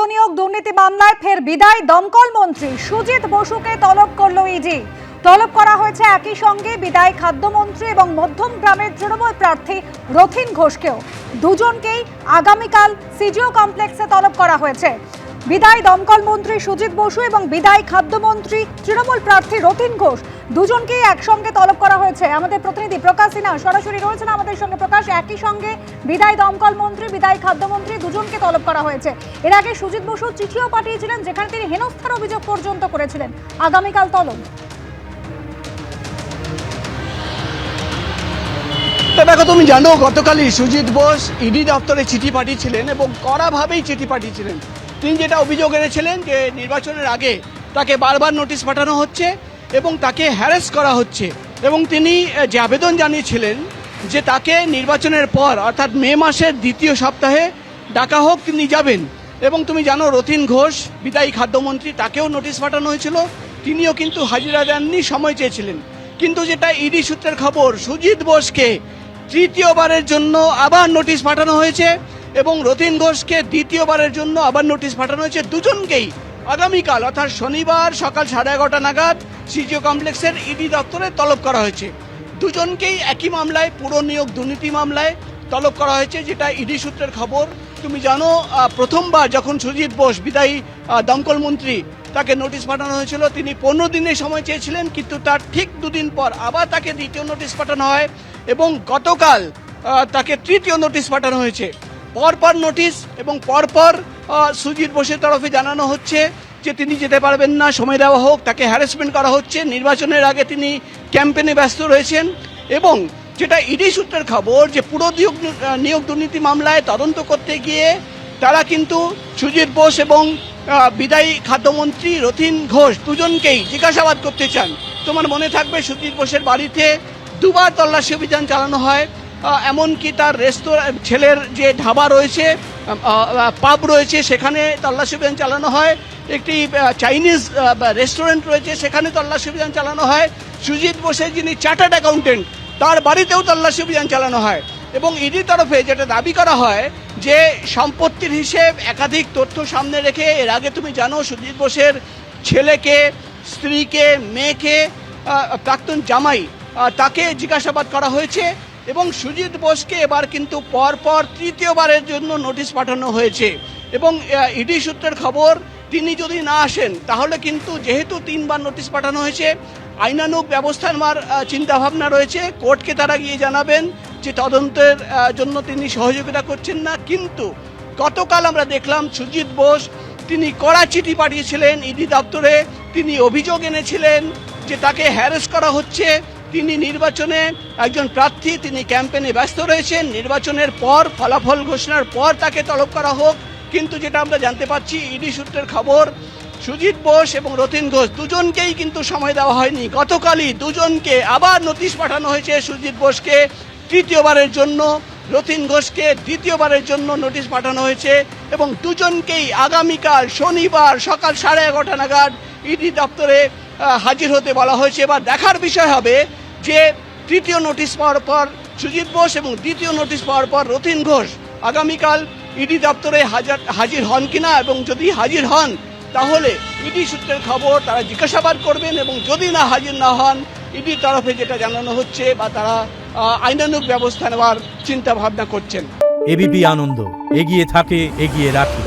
পুরনিয়োগ দুর্নীতি মামলায় ফের বিদায় দমকল মন্ত্রী সুজিত বসুকে তলব করল ইডি। তলব করা হয়েছে একই সঙ্গে বিদায় খাদ্যমন্ত্রী এবং মধ্যম গ্রামের তৃণমূল প্রার্থী রথীন ঘোষকেও। দুজনকেই আগামীকাল সিজিও কমপ্লেক্সে তলব করা হয়েছে। বিদায় দমকল মন্ত্রী সুজিত বসু এবং বিদায় খাদ্যমন্ত্রী তৃণমূল প্রার্থী রথীন ঘোষ দুজনকেই একসঙ্গে তলব করা হয়েছে। আমাদের প্রতিনিধি প্রকাশ সিনহা সরাসরি রয়েছেন আমাদের সঙ্গে। প্রকাশ, একই সঙ্গে বিদায় দমকল মন্ত্রী বিদায় খাদ্যমন্ত্রী দুজনকে তলব করা হয়েছে। এর আগে সুজিত বসু চিঠিও পাঠিয়েছিলেন যেখানে তিনি হেনস্থার অভিযোগ পর্যন্ত করেছিলেন। আগামীকাল তলব। দেখো, তুমি জানো গতকালই সুজিত বোস ইডি দপ্তরে চিঠি পাঠিয়েছিলেন এবং কড়াভাবেই চিঠি পাঠিয়েছিলেন। তিনি যেটা অভিযোগ এনেছিলেন যে নির্বাচনের আগে তাকে বারবার নোটিশ পাঠানো হচ্ছে এবং তাকে হ্যারাস করা হচ্ছে, এবং তিনি যে আবেদন জানিয়েছিলেন যে তাকে নির্বাচনের পর অর্থাৎ মে মাসের দ্বিতীয় সপ্তাহে ডাকা হোক, তিনি যাবেন। এবং তুমি জানো রথীন ঘোষ বিদায়ী খাদ্যমন্ত্রী, তাকেও নোটিশ পাঠানো হয়েছিল, তিনিও কিন্তু হাজিরা দেননি, সময় চেয়েছিলেন। কিন্তু যেটা ইডি সূত্রের খবর, সুজিত বোসকে তৃতীয়বারের জন্য আবার নোটিশ পাঠানো হয়েছে এবং রথীন ঘোষকে দ্বিতীয়বারের জন্য আবার নোটিশ পাঠানো হয়েছে। দুজনকেই আগামীকাল অর্থাৎ শনিবার সকাল 11:30 নাগাদ সিজিও কমপ্লেক্সের ইডি দপ্তরে তলব করা হয়েছে। দুজনকেই একই মামলায়, পুরনিয়োগ দুর্নীতি মামলায় তলব করা হয়েছে, যেটা ইডি সূত্রের খবর। তুমি জানো প্রথমবার যখন সুজিত বোস বিদায়ী দমকল মন্ত্রী তাকে নোটিশ পাঠানো হয়েছিল, তিনি 15 দিনের সময় চেয়েছিলেন, কিন্তু তার ঠিক দুদিন পর আবার তাকে দ্বিতীয় নোটিশ পাঠানো হয় এবং গতকাল তাকে তৃতীয় নোটিশ পাঠানো হয়েছে। পরপর নোটিশ এবং পরপর সুজিত বোসের তরফে জানানো হচ্ছে যে তিনি যেতে পারবেন না, সময় দেওয়া হোক, তাকে হ্যারাসমেন্ট করা হচ্ছে। নির্বাচনের আগে তিনি ক্যাম্পেনে ব্যস্ত রয়েছেন। এবং যেটা ইডি সূত্রের খবর যে পুরো নিয়োগ দুর্নীতি মামলায় তদন্ত করতে গিয়ে তারা কিন্তু সুজিত বোস এবং বিদায়ী খাদ্যমন্ত্রী রথীন ঘোষ দুজনকেই জিজ্ঞাসাবাদ করতে চান। তোমার মনে থাকবে সুজিত বোসের বাড়িতে দুবার তল্লাশি অভিযান চালানো হয়, এমনকি তার ছেলের যে ধাবা রয়েছে, পাব রয়েছে, সেখানে তল্লাশি অভিযান চালানো হয়। একটি চাইনিজ রেস্টুরেন্ট রয়েছে, সেখানে তল্লাশি অভিযান চালানো হয়। সুজিত বোসের যিনি চার্টার্ড অ্যাকাউন্টেন্ট, তার বাড়িতেও তল্লাশি অভিযান চালানো হয়। এবং ইডির তরফে যেটা দাবি করা হয় যে সম্পত্তির হিসেব একাধিক তথ্য সামনে রেখে, এর আগে তুমি জানো সুজিত বোসের ছেলেকে, স্ত্রীকে, মেয়েকে, প্রাক্তন জামাই তাকে জিজ্ঞাসাবাদ করা হয়েছে এবং সুজিত বোসকে এবার কিন্তু পরপর তৃতীয়বারের জন্য নোটিশ পাঠানো হয়েছে। এবং ইডি সূত্রের খবর, তিনি যদি না আসেন তাহলে কিন্তু যেহেতু 3বার নোটিশ পাঠানো হয়েছে, আইনানুগ ব্যবস্থা নেওয়ার চিন্তাভাবনা রয়েছে। কোর্টকে তারা গিয়ে জানাবেন যে তদন্তের জন্য তিনি সহযোগিতা করছেন না। কিন্তু গতকাল আমরা দেখলাম সুজিত বোস তিনি কড়া চিঠি পাঠিয়েছিলেন ইডি দপ্তরে। তিনি অভিযোগ এনেছিলেন যে তাকে হ্যারাস করা হচ্ছে। তিনি নির্বাচনে একজন প্রার্থী, তিনি ক্যাম্পেনে ব্যস্ত রয়েছেন। নির্বাচনের পর ফলাফল ঘোষণার পর তাকে তলব করা হোক। কিন্তু যেটা আমরা জানতে পাচ্ছি ইডি সূত্রের খবর, সুজিত বোস এবং রথীন ঘোষ দুজনকেই কিন্তু সময় দেওয়া হয়নি। গতকালই দুজনকে আবার নোটিশ পাঠানো হয়েছে। সুজিত বোসকে তৃতীয়বারের জন্য, রথীন ঘোষকে দ্বিতীয়বারের জন্য নোটিশ পাঠানো হয়েছে এবং দুজনকেই আগামীকাল শনিবার সকাল 11:30 নাগাদ ইডি দপ্তরে হাজির হতে বলা হয়েছে। এবার দেখার বিষয় হবে যে তৃতীয় নোটিশ পাওয়ার পর সুজিত বোস এবং দ্বিতীয় নোটিশ পাওয়ার পর রথীন ঘোষ আগামীকাল ইডি দপ্তরে হাজির হন কিনা, এবং যদি হাজির হন তাহলে ইডি সূত্রের খবর তারা জিজ্ঞাসাবাদ করবেন, এবং যদি না হাজির না হন ইডির তরফে যেটা জানানো হচ্ছে বা তারা আইনানুগ ব্যবস্থা নেওয়ার চিন্তা ভাবনা করছেন। এবিপি আনন্দ, এগিয়ে থাকে, এগিয়ে রাখে।